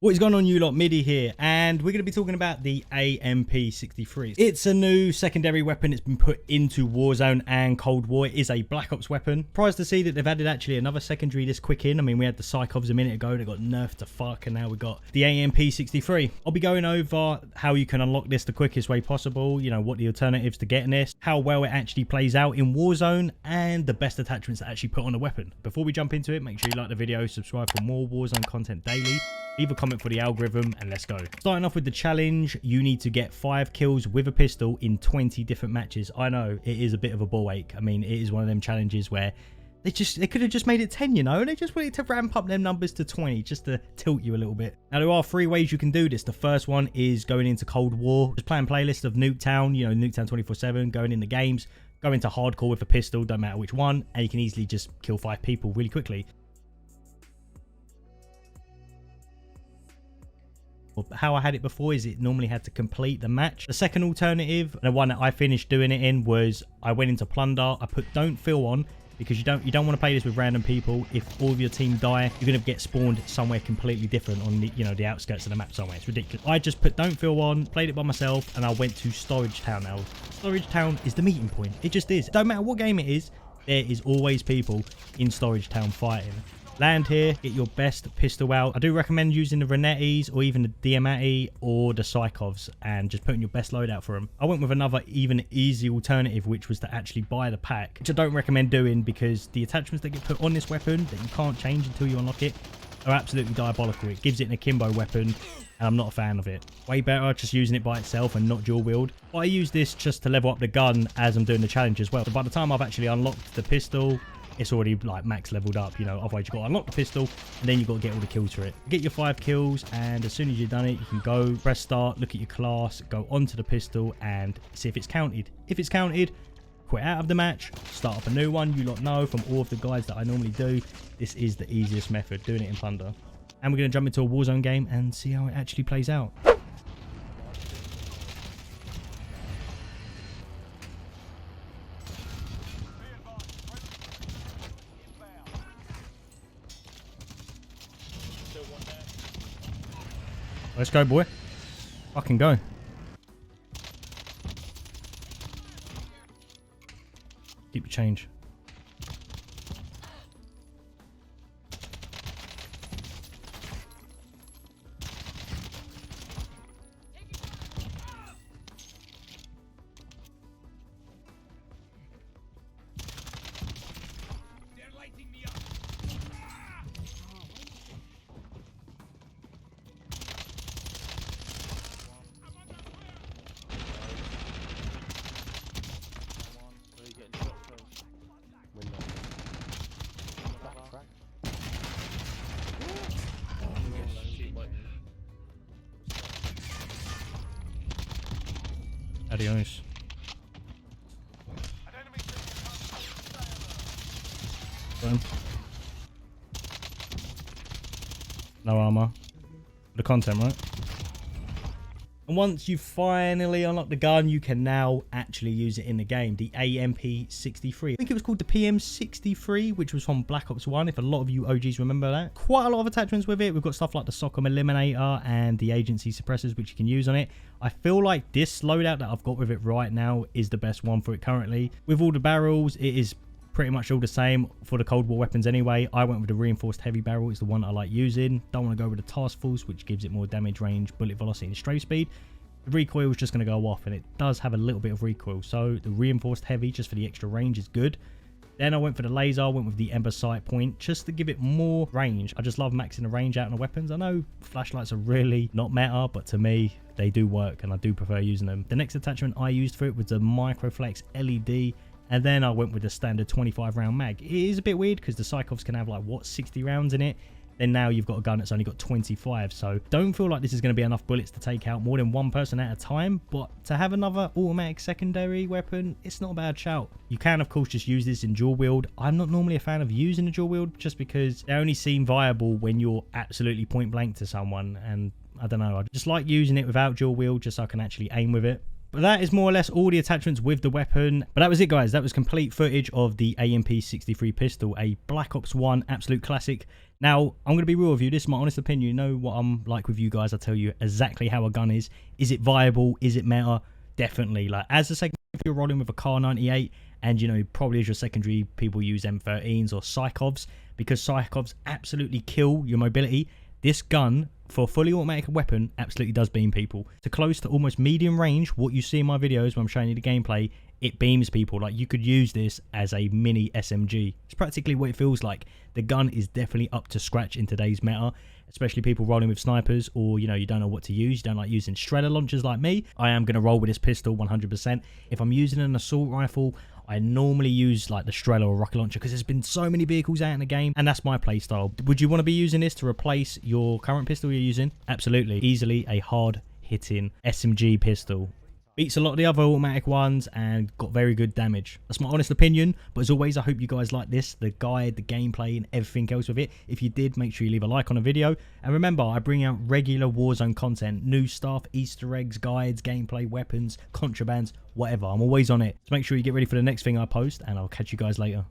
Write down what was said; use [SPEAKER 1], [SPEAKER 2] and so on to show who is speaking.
[SPEAKER 1] What is going on, you lot? Midi here, and we're going to be talking about the AMP63. It's a new secondary weapon. It's been put into Warzone and Cold War. It is a Black Ops weapon. Surprised to see that they've added actually another secondary this quick in. I mean, we had the Psychovs a minute ago. They got nerfed to fuck, and now we got the AMP63. I'll be going over how you can unlock this the quickest way possible, you know, what the alternatives to getting this, how well it actually plays out in Warzone, and the best attachments to actually put on a weapon. Before we jump into it, make sure you like the video, subscribe for more Warzone content daily. Leave a comment for the algorithm and let's go. Starting off with the challenge, you need to get 5 kills with a pistol in 20 different matches. I know it is a bit of a ball ache. I mean, it is one of them challenges where they could have just made it 10, you know. They just wanted to ramp up them numbers to 20 just to tilt you a little bit. Now, there are 3 ways you can do this. The first one is going into Cold War, just playing playlist of Nuketown, you know, Nuketown 24/7, going in the games, go into hardcore with a pistol, don't matter which one, and you can easily just kill 5 people really quickly. How I had it before is it normally had to complete the match. The second alternative, the one that I finished doing it in, was I went into plunder. I put don't fill on because you don't want to play this with random people. If all of your team die, you're going to get spawned somewhere completely different on the, you know, the outskirts of the map somewhere. It's ridiculous. I just put don't fill on, played it by myself, and I went to Storage Town. Now, Storage Town is the meeting point. It just is. Don't matter what game it is, there is always people in Storage Town fighting. Land here, get your best pistol out. I do recommend using the Renettis or even the Diamatti or the Psychovs and just putting your best loadout for them. I went with another even easy alternative, which was to actually buy the pack, which I don't recommend doing because the attachments that get put on this weapon that you can't change until you unlock it are absolutely diabolical. It gives it an akimbo weapon and I'm not a fan of it. Way better just using it by itself and not dual wield. But I use this just to level up the gun as I'm doing the challenge as well. So by the time I've actually unlocked the pistol, it's already like max leveled up, you know. Otherwise you've got to unlock the pistol and then you've got to get all the kills for it. Get your 5 kills, and as soon as you've done it, you can go press start, look at your class, go onto the pistol and see if it's counted. If it's counted, quit out of the match, start up a new one. You lot know from all of the guides that I normally do, this is the easiest method, doing it in plunder. And we're going to jump into a Warzone game and see how it actually plays out. Let's go, boy. Fucking go. Keep your change. Adios. No armor. The content, right? And once you finally unlock the gun, you can now actually use it in the game. The AMP63. I think it was called the PM63, which was from Black Ops 1, if a lot of you OGs remember that. Quite a lot of attachments with it. We've got stuff like the Socom Eliminator and the agency suppressors, which you can use on it. I feel like this loadout that I've got with it right now is the best one for it currently. With all the barrels, it is pretty much all the same for the Cold War weapons anyway. I went with the reinforced heavy barrel. It's the one I like using. Don't want to go with the task force, which gives it more damage range, bullet velocity and strafe speed. The recoil is just going to go off, and it does have a little bit of recoil, so the reinforced heavy just for the extra range is good. Then I went for the laser. I went with the Ember sight point just to give it more range. I just love maxing the range out on the weapons. I know flashlights are really not meta, but to me they do work and I do prefer using them. The next attachment I used for it was the Microflex LED. And then I went with the standard 25 round mag. It is a bit weird because the Psychovs can have like, what, 60 rounds in it. Then now you've got a gun that's only got 25. So don't feel like this is going to be enough bullets to take out more than one person at a time. But to have another automatic secondary weapon, it's not a bad shout. You can, of course, just use this in dual wield. I'm not normally a fan of using a dual wield just because they only seem viable when you're absolutely point blank to someone. And I don't know, I just like using it without dual wield just so I can actually aim with it. But that is more or less all the attachments with the weapon. But that was it, guys. That was complete footage of the AMP63 pistol, a Black Ops 1 absolute classic. Now, I'm going to be real with you. This is my honest opinion. You know what I'm like with you guys. I tell you exactly how a gun is. Is it viable? Is it meta? Definitely. Like, as a secondary, if you're rolling with a Car 98, and, you know, probably as your secondary, people use M13s or Psychovs, because Psychovs absolutely kill your mobility. This gun, for a fully automatic weapon, absolutely does beam people. To close to almost medium range, what you see in my videos when I'm showing you the gameplay, it beams people. Like, you could use this as a mini SMG. It's practically what it feels like. The gun is definitely up to scratch in today's meta, especially people rolling with snipers, or, you know, you don't know what to use. You don't like using shredder launchers like me. I am going to roll with this pistol 100%. If I'm using an assault rifle, I normally use like the Strela or rocket launcher, because there's been so many vehicles out in the game, and that's my playstyle. Would you want to be using this to replace your current pistol you're using? Absolutely. Easily a hard-hitting SMG pistol. Beats a lot of the other automatic ones and got very good damage. That's my honest opinion, but as always, I hope you guys like this, the guide, the gameplay, and everything else with it. If you did, make sure you leave a like on the video. And remember, I bring out regular Warzone content, new stuff, Easter eggs, guides, gameplay, weapons, contrabands, whatever. I'm always on it. So make sure you get ready for the next thing I post, and I'll catch you guys later.